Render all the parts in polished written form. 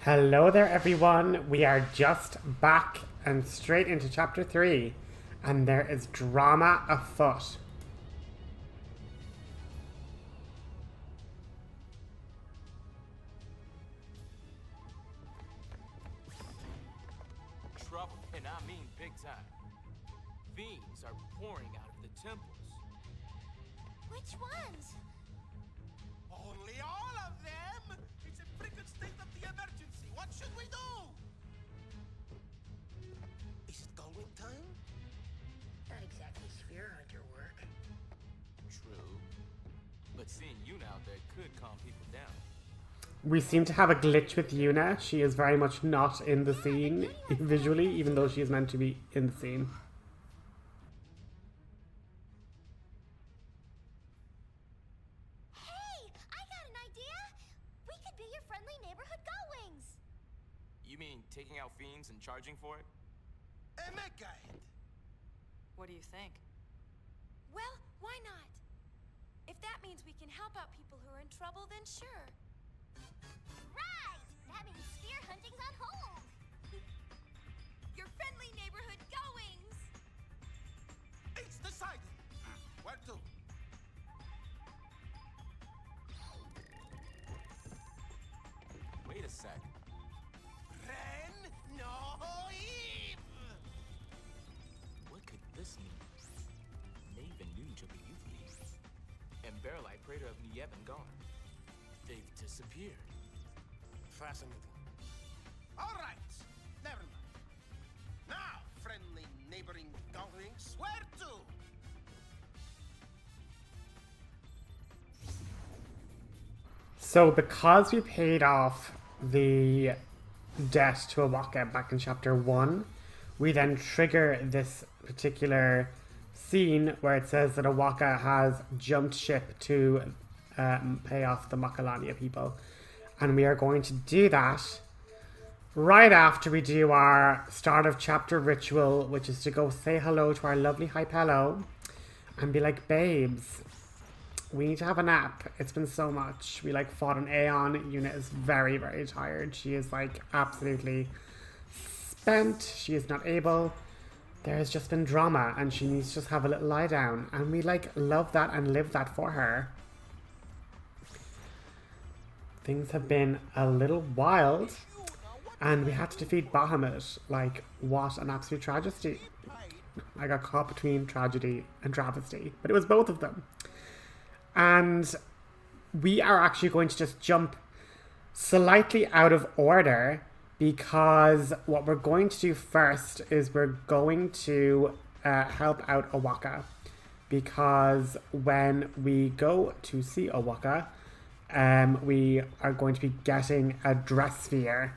Hello there everyone, we are just back and straight into chapter 3 and there is drama afoot. Trouble, and I mean big time. Fiends are pouring out of the temples. Which ones? Only all of them! It's a freaking state of the emergency. What should we do? Is it going time? Not exactly sphere hunter work. True. But seeing you out there could calm people down. We seem to have a glitch with Yuna. She is very much not in the scene visually, even though she is meant to be in the scene. Hey, I got an idea. We could be your friendly neighborhood go-wings. You mean taking out fiends and charging for it? A mega head. What do you think? Well, why not? If that means we can help out people who are in trouble, then sure. Right! That means sphere hunting's on hold. Your friendly neighborhood go-wings. It's decided. Where to? Wait a sec. Ren no Eve! What could this mean? Maven Nuge of the Youth League. And Barrelite Praetor of Nieven gone. They've disappeared. Fascinating. All right. Never mind. Now, friendly neighboring goblins, where to? So because we paid off the debt to Awaka back in chapter 1, we then trigger this particular scene where it says that Awaka has jumped ship to pay off the Macalania people. And we are going to do that right after we do our start of chapter ritual, which is to go say hello to our lovely Hypello and be like, babes, we need to have a nap. It's been so much. We like fought an Aeon. Yuna is very, very tired. She is like absolutely spent. She is not able. There has just been drama and she needs to just have a little lie down. And we like love that and live that for her. Things have been a little wild and we had to defeat Bahamut. Like, what an absolute tragedy. I got caught between tragedy and travesty, but it was both of them. And we are actually going to just jump slightly out of order because what we're going to do first is we're going to help out Awaka, because when we go to see Awaka, we are going to be getting a DressSphere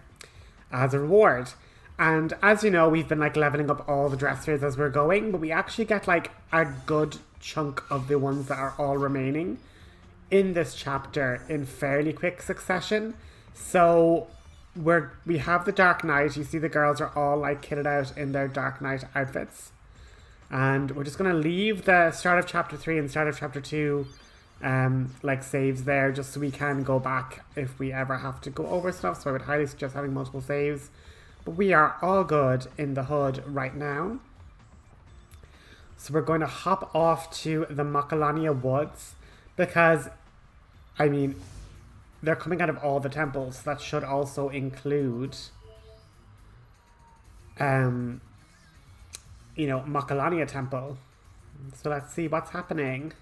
as a reward. And as you know, we've been like leveling up all the DressSpheres as we're going, but we actually get like a good chunk of the ones that are all remaining in this chapter in fairly quick succession. So we have the Dark Knight. You see the girls are all like kitted out in their Dark Knight outfits. And we're just going to leave the start of chapter 3 and start of chapter 2 like saves there, just so we can go back if we ever have to go over stuff. So I would highly suggest having multiple saves. But we are all good in the hood right now. So we're going to hop off to the Macalania woods because, I mean, they're coming out of all the temples. That should also include, you know, Macalania temple. So let's see what's happening.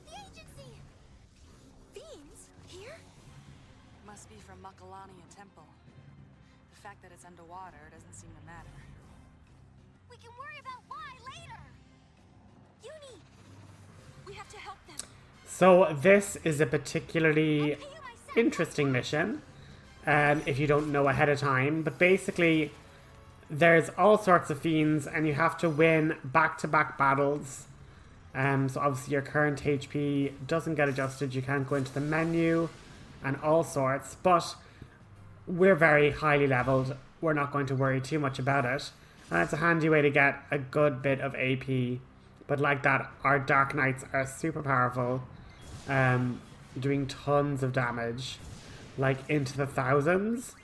The agency! Fiends? Here? Must be from Macalania Temple. The fact that it's underwater doesn't seem to matter. We can worry about why later! Uni! We have to help them. So this is a particularly interesting mission, if you don't know ahead of time. But basically, there's all sorts of fiends, and you have to win back-to-back battles. So obviously your current HP doesn't get adjusted. You can't go into the menu and all sorts. But we're very highly leveled. We're not going to worry too much about it. And it's a handy way to get a good bit of AP But like that, our Dark Knights are super powerful, doing tons of damage, like into the thousands.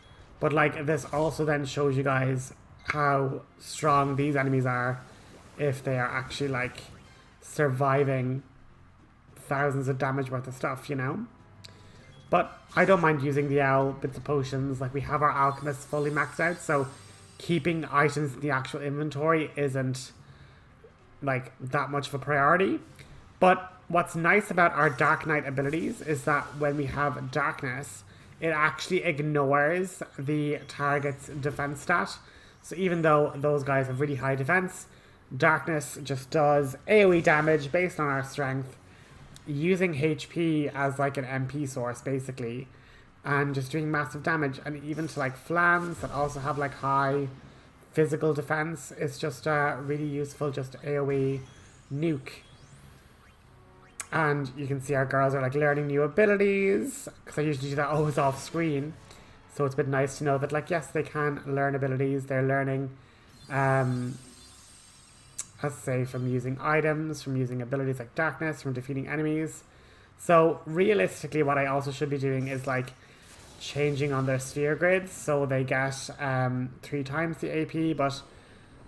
But like this also then shows you guys how strong these enemies are if they are actually like surviving thousands of damage worth of stuff, you know? But I don't mind using the owl bits of potions. Like we have our alchemists fully maxed out, so keeping items in the actual inventory isn't like that much of a priority. But what's nice about our Dark Knight abilities is that when we have darkness, it actually ignores the target's defense stat. So even though those guys have really high defense, darkness just does AoE damage based on our strength, using HP as like an MP source basically, and just doing massive damage. And even to like flans that also have like high physical defense, it's just really useful, just AoE nuke. And you can see our girls are like learning new abilities, because I usually do that always off screen. So it's been nice to know that like, yes, they can learn abilities. They're learning, as I say, from using items, from using abilities like darkness, from defeating enemies. So realistically, what I also should be doing is like changing on their sphere grids so they get 3 times the AP. But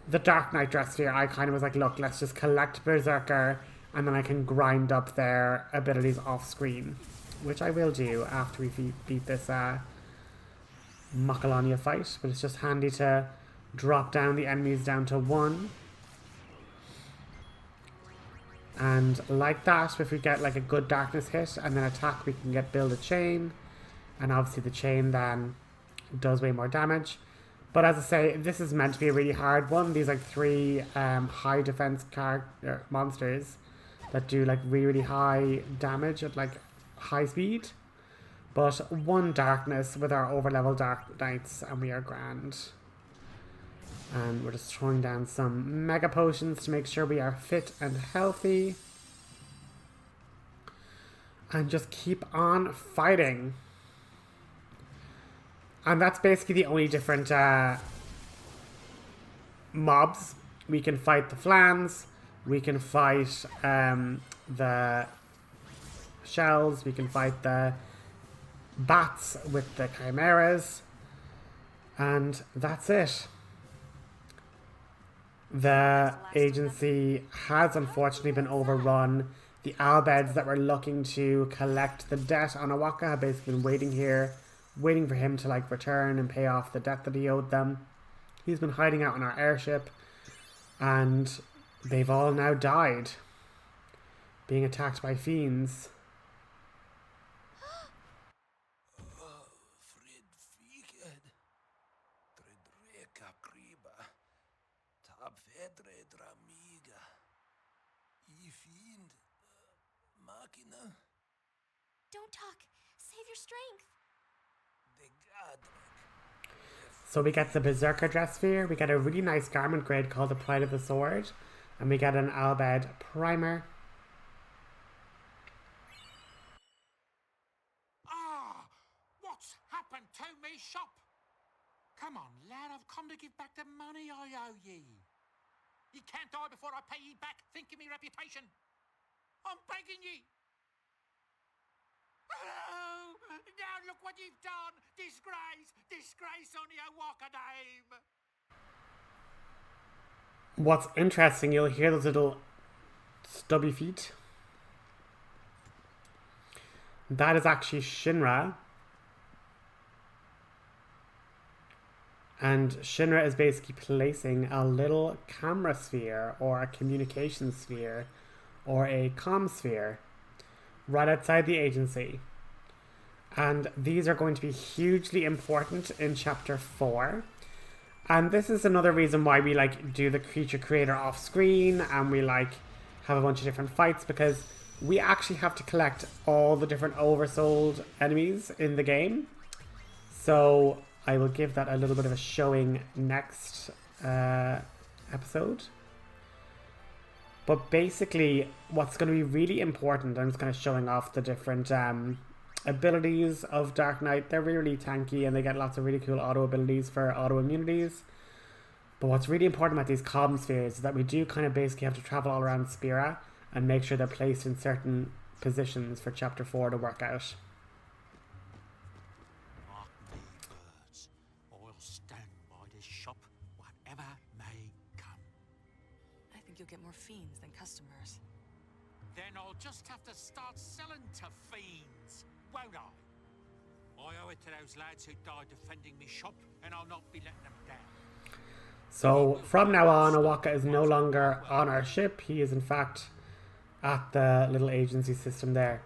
the Dark Knight DressSphere, I kind of was like, look, let's just collect Berserker, and then I can grind up their abilities off screen, which I will do after we beat this Macalania fight. But it's just handy to drop down the enemies down to 1. And like that, if we get like a good darkness hit and then attack, we can build a chain. And obviously the chain then does way more damage. But as I say, this is meant to be a really hard one. These like 3 high defense monsters that do like really, really high damage at like high speed. But 1 darkness with our overlevel Dark Knights and we are grand. And we're just throwing down some mega potions to make sure we are fit and healthy. And just keep on fighting. And that's basically the only different mobs. We can fight the flans. We can fight the shells. We can fight the bats with the chimeras. And that's it. The agency has unfortunately been overrun. The albeds that were looking to collect the debt on Awaka have basically been waiting here, waiting for him to like return and pay off the debt that he owed them. He's been hiding out on our airship, and they've all now died, being attacked by fiends. Don't talk. Save your strength. So we get the Berserker DressSphere, we get a really nice garment grade called the Pride of the Sword, and we get an Albed primer. Ah! What's happened to me shop? Come on, lad, I've come to give back the money I owe ye. Ye can't die before I pay ye back. Think of me reputation. I'm begging ye. Oh, now look what you've done! Disgrace! Disgrace on your Walker name! What's interesting, you'll hear those little stubby feet. That is actually Shinra. And Shinra is basically placing a little camera sphere or a communication sphere or a comm sphere right outside the agency. And these are going to be hugely important in chapter 4. And this is another reason why we like do the creature creator off screen and we like have a bunch of different fights, because we actually have to collect all the different oversold enemies in the game. So I will give that a little bit of a showing next episode. But basically, what's going to be really important, I'm just kind of showing off the different abilities of Dark Knight. They're really, really tanky and they get lots of really cool auto abilities for auto immunities. But what's really important about these comm spheres is that we do kind of basically have to travel all around Spira and make sure they're placed in certain positions for chapter 4 to work out. Mark me words. I'll stand by this shop, whatever may come. I think you'll get more fiends than customers. Then I'll just have to start selling to fiends, won't I? I owe it to those lads who died defending me shop, and I'll not be letting them down. So from now on, Owaka is no longer on our ship. He is in fact at the little agency system there.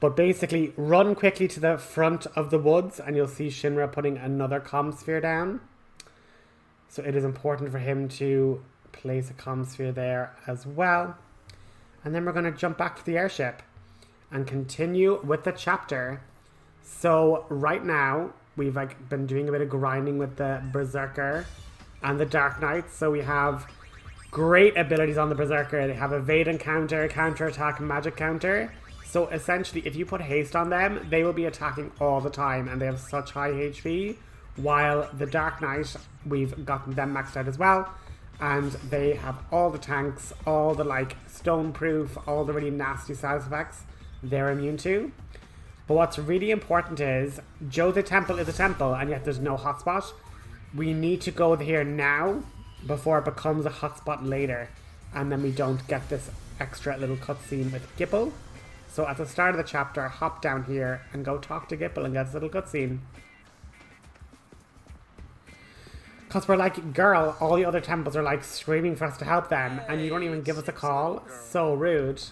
But basically, run quickly to the front of the woods and you'll see Shinra putting another comm sphere down. So it is important for him to place a comm sphere there as well. And then we're going to jump back to the airship and continue with the chapter. So right now, we've been doing a bit of grinding with the Berserker and the Dark Knights. So we have great abilities on the Berserker. They have evade and counter, counter attack, magic counter. So essentially, if you put haste on them, they will be attacking all the time and they have such high HP. While the Dark Knight, we've gotten them maxed out as well. And they have all the tanks, all the like stone proof, all the really nasty status effects they're immune to. But what's really important is Joose Temple is a temple and yet there's no hotspot. We need to go here now before it becomes a hotspot later. And then we don't get this extra little cutscene with Gipple. So at the start of the chapter, hop down here and go talk to Gipple and get this little cutscene. Because we're like, girl, all the other temples are like screaming for us to help them and you don't even give us a call. So rude.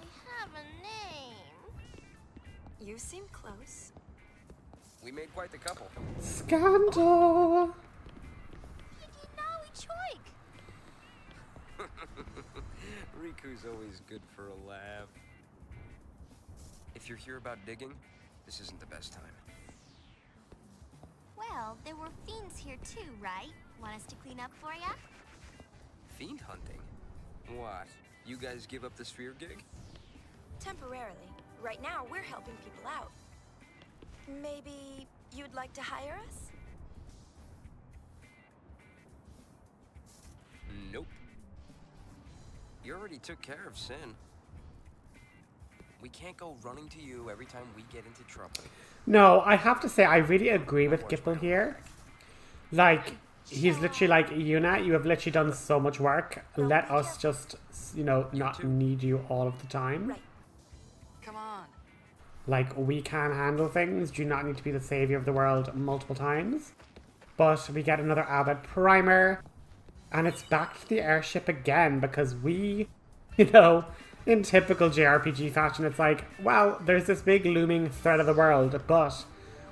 I have a name. You seem close. We made quite the couple. Scandal! Riku's always good for a laugh. If you're here about digging, this isn't the best time. Well, there were fiends here too, right? Want us to clean up for ya? Fiend hunting? What? You guys give up the sphere gig? Temporarily. Right now, we're helping people out. Maybe you'd like to hire us? Nope. You already took care of Sin. We can't go running to you every time we get into trouble. No, I have to say, I really agree with Gipple here. Like, he's literally like, Yuna, you have literally done so much work. Let us just, you know, not need you all of the time. Right. Come on. Like, we can handle things. Do not need to be the savior of the world multiple times. But we get another Abbott primer. And it's back to the airship again because we, you know, in typical JRPG fashion, it's like, well, there's this big looming threat of the world, but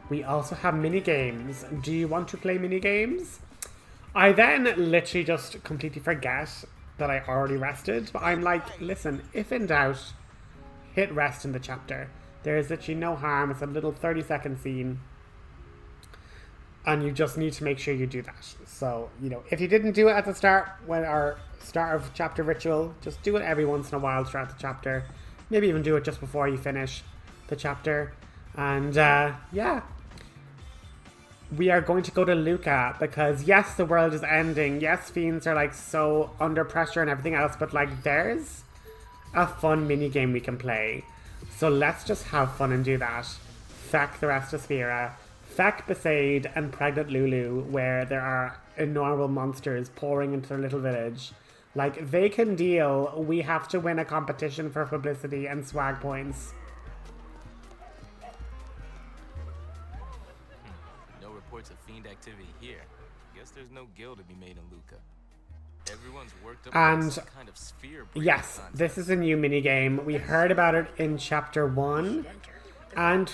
we also have mini-games. Do you want to play mini-games? I then literally just completely forget that I already rested. But I'm like, listen, if in doubt, hit rest in the chapter. There is literally no harm. It's a little 30-second scene. And you just need to make sure you do that. So, you know, if you didn't do it at the start, when our start of chapter ritual, just do it every once in a while throughout the chapter. Maybe even do it just before you finish the chapter. And, yeah. We are going to go to Luca because, yes, the world is ending. Yes, fiends are, like, so under pressure and everything else. But, like, there's a fun mini-game we can play. So let's just have fun and do that. Feck the rest of Sphera. Feck Besaid and Pregnant Lulu, where there are innumerable monsters pouring into their little village. Like, they can deal. We have to win a competition for publicity and swag points. No reports of fiend activity here. Guess there's no guild to be made in Luca. Everyone's worked up And on some kind of sphere breeding yes, contest. this is a new minigame. We heard about it in chapter 1. And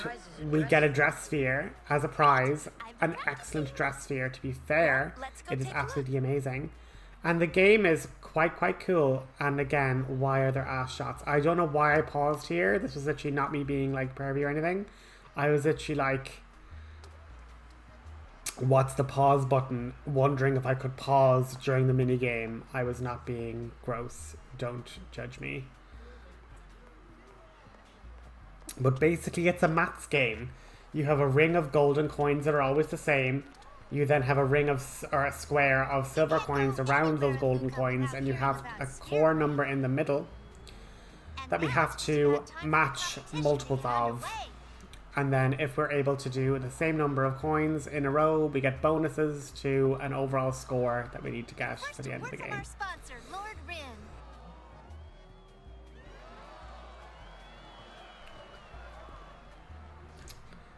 we get a DressSphere as a prize. An excellent DressSphere, to be fair. It is absolutely amazing. And the game is quite cool. And again, why are there ass shots? I don't know why I paused here. This was literally not me being like pervy or anything. I was literally like, what's the pause button? Wondering if I could pause during the minigame. I was not being gross. Don't judge me. But basically it's a maths game. You have a ring of golden coins that are always the same. You then have a ring of, or a square of silver coins around those golden coins, and you have a core number in the middle that we have to match multiples of. And then if we're able to do the same number of coins in a row, we get bonuses to an overall score that we need to get for the end of the game.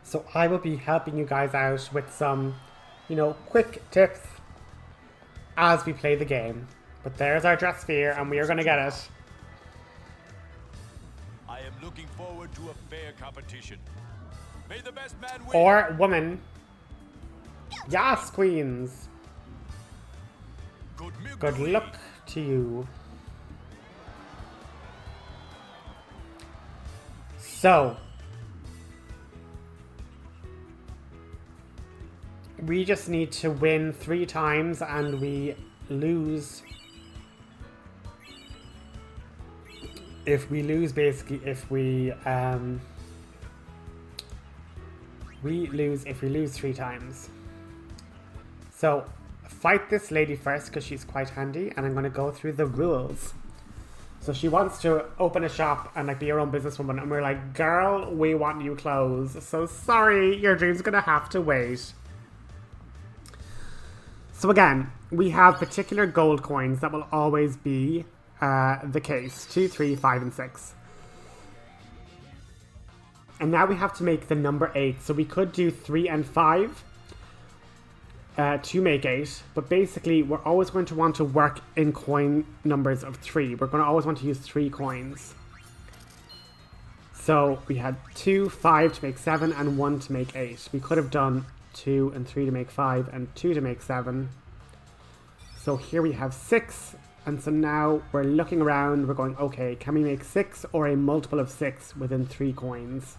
So I will be helping you guys out with some, you know, quick tips as we play the game. But there's our DressSphere, and we are going to get it. I am looking forward to a fair competition. May the best man win. Or woman. Yes, queens. Good luck to you. So, we just need to win 3 times, and we lose. If we lose, basically, if we lose if we lose 3 times. So, fight this lady first because she's quite handy, and I'm going to go through the rules. So she wants to open a shop and like be her own businesswoman, and we're like, girl, we want new clothes. So sorry, your dream's going to have to wait. So again, we have particular gold coins that will always be the case. 2, 3, 5, and 6. And now we have to make the number 8. So we could do 3 and 5 to make 8. But basically, we're always going to want to work in coin numbers of 3. We're going to always want to use 3 coins. So we had 2, 5 to make 7, and 1 to make 8. We could have done 2 and 3 to make 5, and 2 to make 7. So here we have 6. And so now we're looking around. We're going, okay, can we make 6 or a multiple of 6 within 3 coins?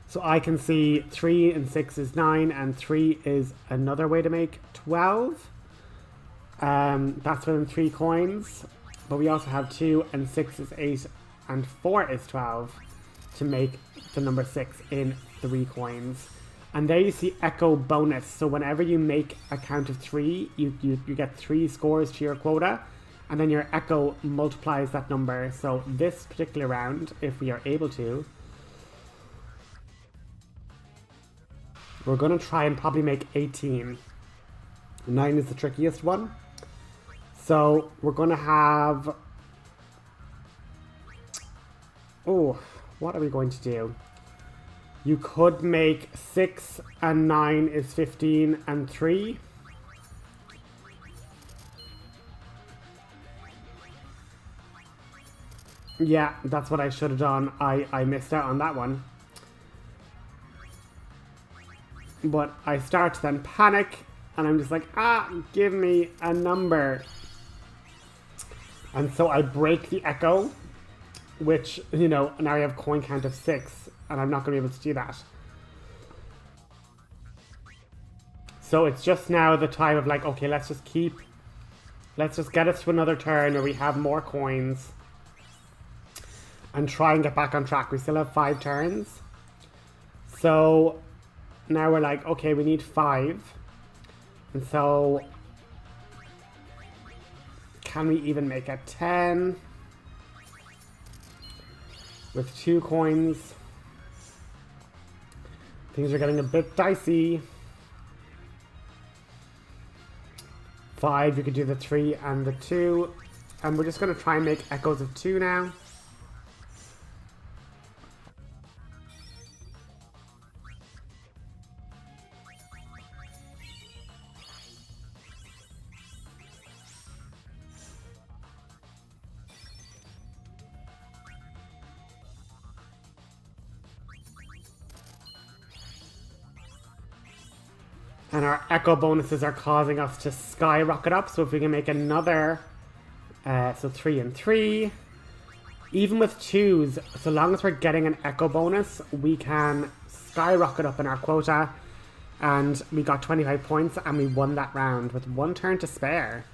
So I can see 3 and 6 is 9, and 3 is another way to make 12. That's within 3 coins. But we also have 2 and 6 is 8, and 4 is 12 to make the number 6 in 3 coins. And there you see echo bonus. So whenever you make a count of 3, you get 3 scores to your quota, and then your echo multiplies that number. So this particular round, if we are able to, we're going to try and probably make 18. 9 is the trickiest one. So we're going to have... Oh, what are we going to do? You could make 6 and 9 is 15 and 3. Yeah, that's what I should have done. I missed out on that one. But I start to then panic, and I'm just like, give me a number. And so I break the echo, which, you know, now I have coin count of 6, and I'm not going to be able to do that. So it's just now the time of like, okay, let's just get us to another turn where we have more coins and try and get back on track. We still have 5 turns. So now we're like, okay, we need 5. And so can we even make a 10 with 2 coins? Things are getting a bit dicey. 5, you could do the 3 and the 2. And we're just going to try and make echoes of 2 now. And our echo bonuses are causing us to skyrocket up. So if we can make another, so 3 and 3. Even with 2s, so long as we're getting an echo bonus, we can skyrocket up in our quota. And we got 25 points, and we won that round with 1 turn to spare.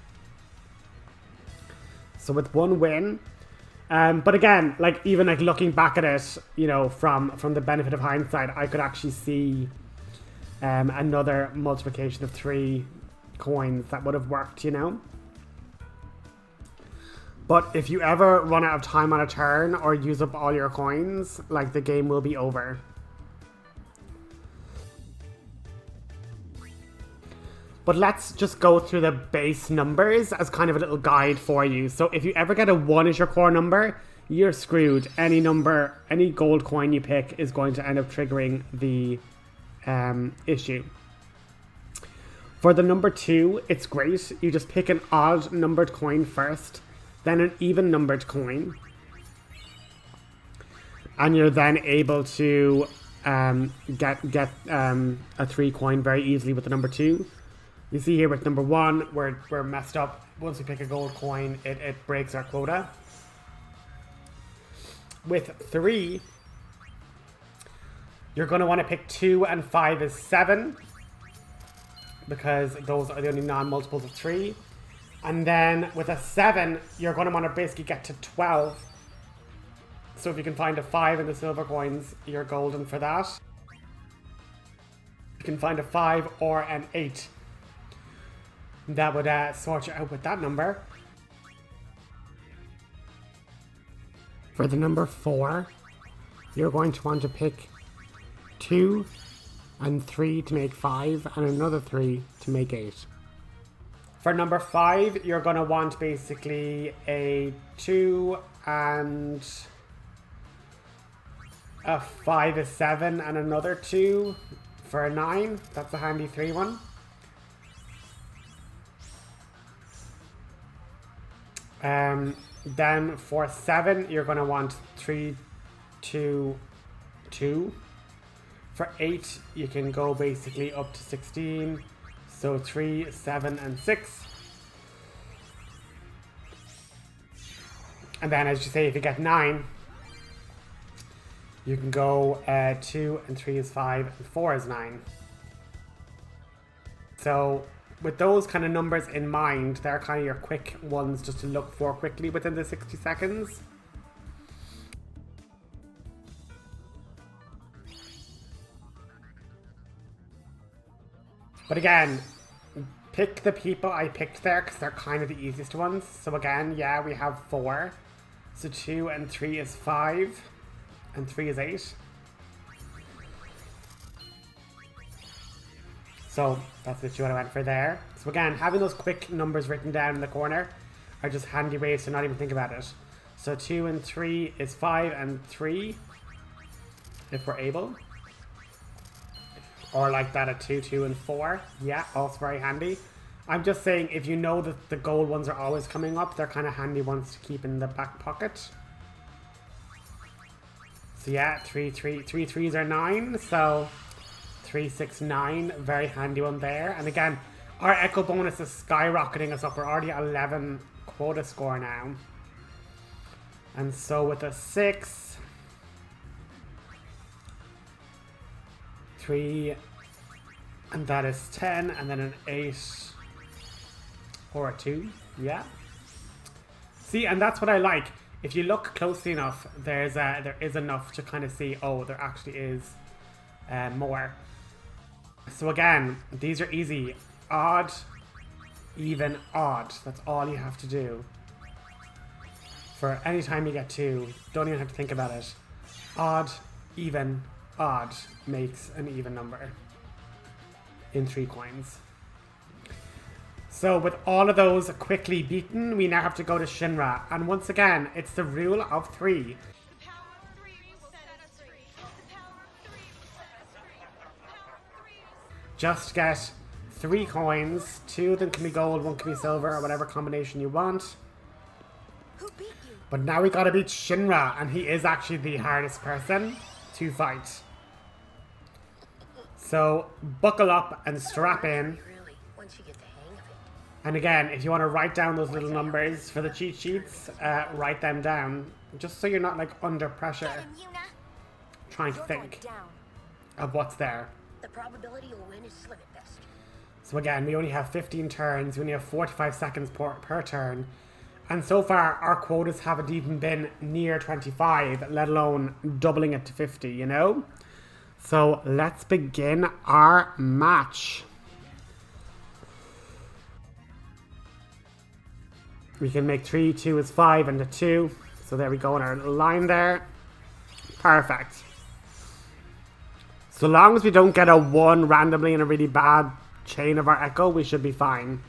So with 1 win, But again, like even like looking back at it, you know, from the benefit of hindsight, I could actually see another multiplication of 3 coins that would have worked, you know. But if you ever run out of time on a turn or use up all your coins, like the game will be over. But let's just go through the base numbers as kind of a little guide for you. So if you ever get a 1 as your core number, you're screwed. Any number, any gold coin you pick is going to end up triggering the issue. For the number 2, it's great. You just pick an odd numbered coin first, then an even numbered coin. And you're then able to get a 3 coin very easily with the number 2. You see here with number 1, we're messed up. Once we pick a gold coin, it breaks our quota. With 3, you're going to want to pick 2 and 5 is 7, because those are the only non-multiples of 3. And then with a 7, you're going to want to basically get to 12. So if you can find a 5 in the silver coins, you're golden for that. You can find a 5 or an 8. That would sort you out with that number. For the number 4, you're going to want to pick 2 and 3 to make 5 and another 3 to make 8. For number 5, you're going to want basically a 2 and a 5 is 7 and another 2 for a 9. That's a handy 3 one. Then for 7, you're going to want 3, 2, 2. For 8, you can go basically up to 16. So 3, 7, and 6. And then, as you say, if you get 9, you can go 2 and 3 is 5 and 4 is 9. So with those kind of numbers in mind, they're kind of your quick ones just to look for quickly within the 60 seconds. But again, pick the people I picked there because they're kind of the easiest ones. So again, yeah, we have 4. So 2 and 3 is 5 and 3 is 8. So that's literally what I went for there. So again, having those quick numbers written down in the corner are just handy ways to not even think about it. So 2 and 3 is 5 and 3, if we're able. Or like that at 2, 2 and 4. Yeah, also very handy. I'm just saying, if you know that the gold ones are always coming up, they're kind of handy ones to keep in the back pocket. So yeah, 3 3s are 9, so 3, 6, 9, very handy one there. And again, our echo bonus is skyrocketing us up. We're already at 11 quota score now. And so with a 6, 3, and that is 10, and then an 8 or a 2. Yeah. See, and that's what I like. If you look closely enough, there is enough to kind of see, oh, there actually is more. So again, these are easy. Odd, even, odd. That's all you have to do. For any time you get 2, don't even have to think about it. Odd, even, odd makes an even number in 3 coins. So with all of those quickly beaten, we now have to go to Shinra. And once again, it's the rule of 3. Just get 3 coins. 2 of them can be gold, 1 can be silver, or whatever combination you want. Who beat you? But now we gotta beat Shinra, and he is actually the hardest person to fight. So buckle up and strap in. And again, if you want to write down those little numbers for the cheat sheets, write them down, just so you're not like under pressure trying to think of what's there. The probability you'll win is slim at best. So again, we only have 15 turns, we only have 45 seconds per turn, And so far, our quotas haven't even been near 25, let alone doubling it to 50, you know? So let's begin our match. We can make 3, 2 is 5, and a 2. So there we go in our line there. Perfect. So long as we don't get a 1 randomly in a really bad chain of our echo, we should be fine.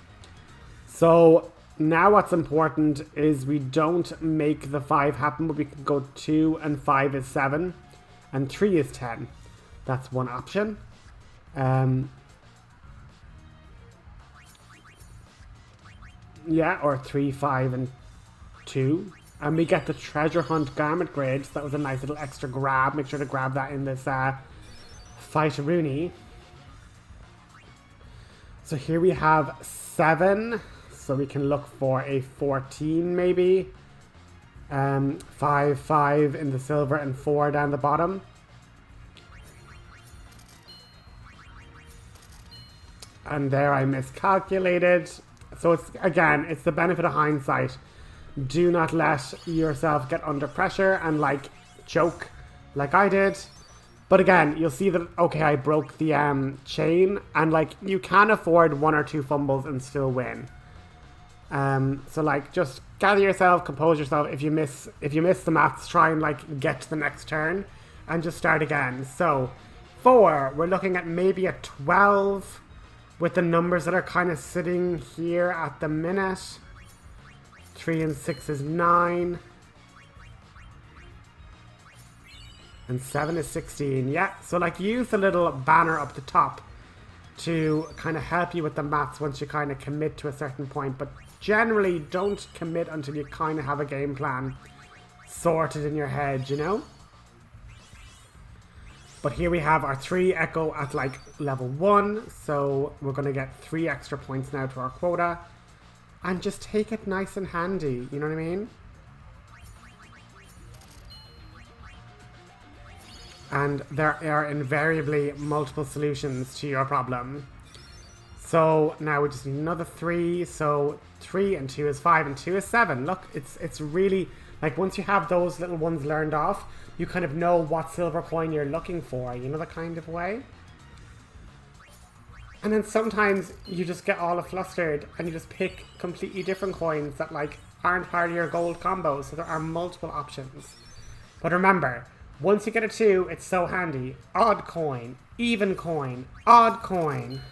So now what's important is we don't make the 5 happen, but we can go 2 and 5 is 7 and 3 is 10. That's one option. Yeah, or 3, 5 and 2. And we get the treasure hunt garment grades. That was a nice little extra grab. Make sure to grab that in this fight-a-rooney. So here we have 7. So we can look for a 14 maybe. 5, 5 in the silver and 4 down the bottom. And there I miscalculated. So it's, again, it's the benefit of hindsight. Do not let yourself get under pressure and like choke like I did. But again, you'll see that, okay, I broke the chain, and like you can afford 1 or 2 fumbles and still win. So like just gather yourself, compose yourself. If you miss the maths, try and like get to the next turn and just start again. So 4, we're looking at maybe a 12 with the numbers that are kind of sitting here at the minute. 3 and 6 is 9. And 7 is 16. Yeah, so like use the little banner up the top to kind of help you with the maths once you kind of commit to a certain point. But generally don't commit until you kind of have a game plan sorted in your head, you know? But here we have our 3 echo at like level 1. So we're going to get 3 extra points now to our quota. And just take it nice and handy, you know what I mean? And there are invariably multiple solutions to your problem. So now we just need another 3. So 3 and 2 is 5 and 2 is 7. Look, it's really, like once you have those little ones learned off, you kind of know what silver coin you're looking for, you know, the kind of way. And then sometimes you just get all flustered and you just pick completely different coins that like aren't part of your gold combo. So there are multiple options. But remember, once you get a 2, it's so handy. Odd coin, even coin, odd coin.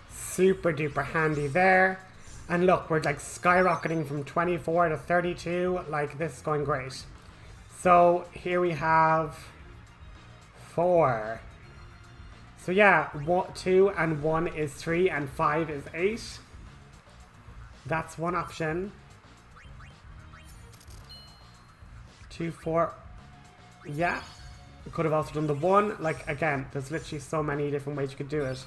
Super duper handy there. And look, we're like skyrocketing from 24 to 32. Like, this is going great. So here we have 4. So yeah, 2 and 1 is 3 and 5 is 8. That's one option. 2, 4. Yeah. We could have also done the 1. Like, again, there's literally so many different ways you could do it.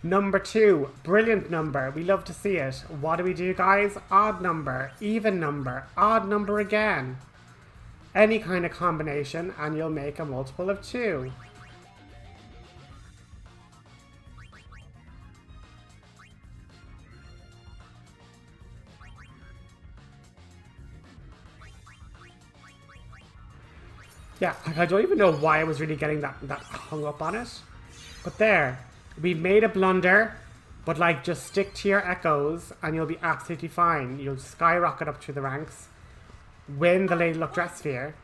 Number 2, brilliant number. We love to see it. What do we do, guys? Odd number, even number, odd number again. Any kind of combination, and you'll make a multiple of 2. Yeah, I don't even know why I was really getting that hung up on it. But there. We've made a blunder, but like just stick to your echoes and you'll be absolutely fine. You'll skyrocket up through the ranks, win the Lady Luck DressSphere,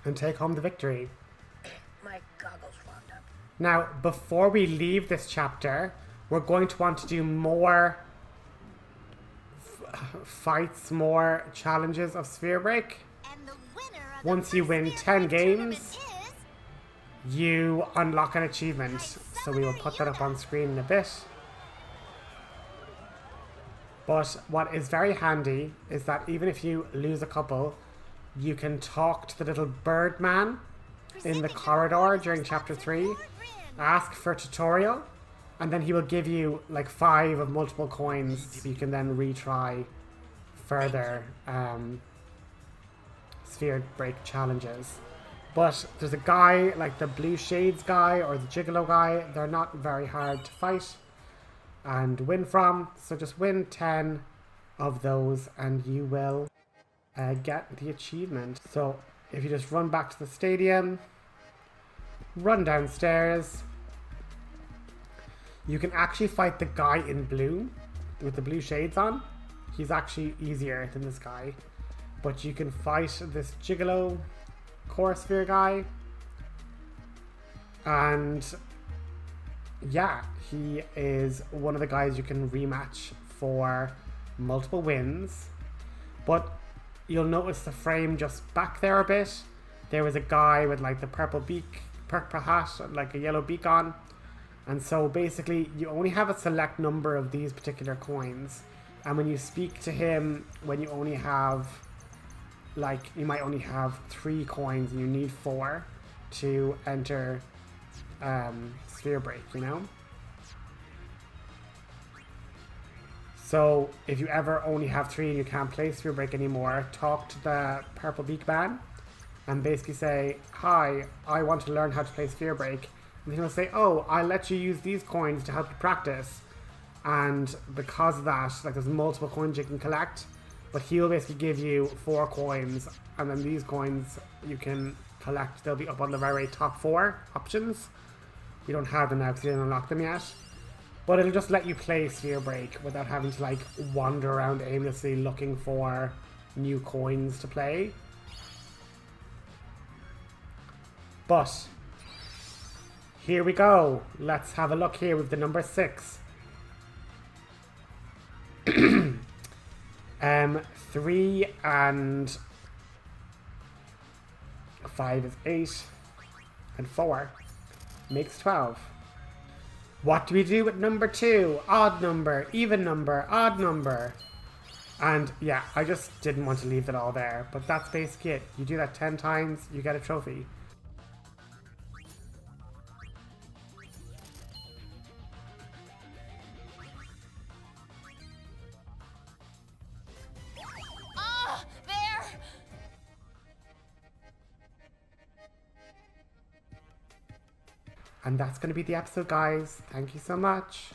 and take home the victory. My goggles fogged up. Now, before we leave this chapter, we're going to want to do more fights, more challenges of Sphere Break. And the winner of Once you win 10 games, you unlock an achievement. So we will put that up on screen in a bit. But what is very handy is that even if you lose a couple, you can talk to the little bird man in the corridor during chapter 3, ask for a tutorial, and then he will give you like 5 of multiple coins so you can then retry further Sphere Break challenges. But there's a guy, like the Blue Shades guy or the Gigolo guy, they're not very hard to fight and win from. So just win 10 of those and you will get the achievement. So if you just run back to the stadium, run downstairs, you can actually fight the guy in blue with the blue shades on. He's actually easier than this guy. But you can fight this Gigolo Core Sphere guy. And yeah, he is one of the guys you can rematch for multiple wins. But you'll notice the frame just back there a bit. There was a guy with like the purple hat, like a yellow beak on. And so basically you only have a select number of these particular coins. And when you speak to him, when you only have, like, you might only have 3 coins and you need 4 to enter Sphere Break, you know? So if you ever only have 3 and you can't play Sphere Break anymore, talk to the purple beak man and basically say, hi, I want to learn how to play Sphere Break. And he'll say, oh, I'll let you use these coins to help you practice. And because of that, like, there's multiple coins you can collect, but he'll basically give you 4 coins, and then these coins you can collect. They'll be up on the very top 4 options. You don't have them now because you didn't unlock them yet. But it'll just let you play Sphere Break without having to, like, wander around aimlessly looking for new coins to play. But here we go. Let's have a look here with the number 6. 3 and 5 is 8, and 4 makes 12. What do we do with number 2? Odd number, even number, odd number. And yeah, I just didn't want to leave it all there, but that's basically it. You do that 10 times, you get a trophy. And that's going to be the episode, guys. Thank you so much.